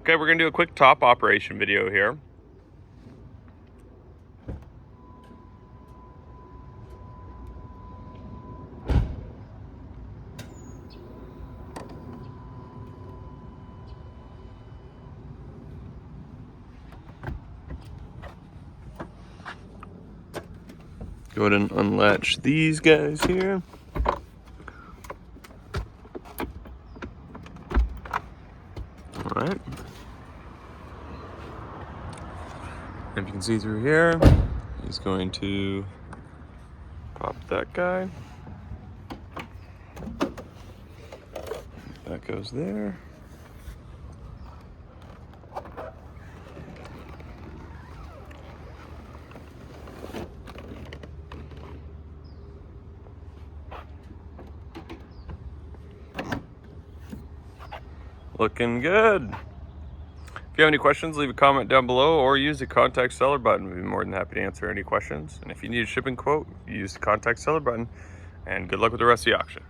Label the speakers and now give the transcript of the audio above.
Speaker 1: Okay, we're gonna do a quick top operation video here. Go ahead and unlatch these guys here. All right. If you can see through here, he's going to pop that guy. That goes there. Looking good. If you have any questions, leave a comment down below or use the contact seller button. We'd be more than happy to answer any questions. And if you need a shipping quote, use the contact seller button. And good luck with the rest of the auction.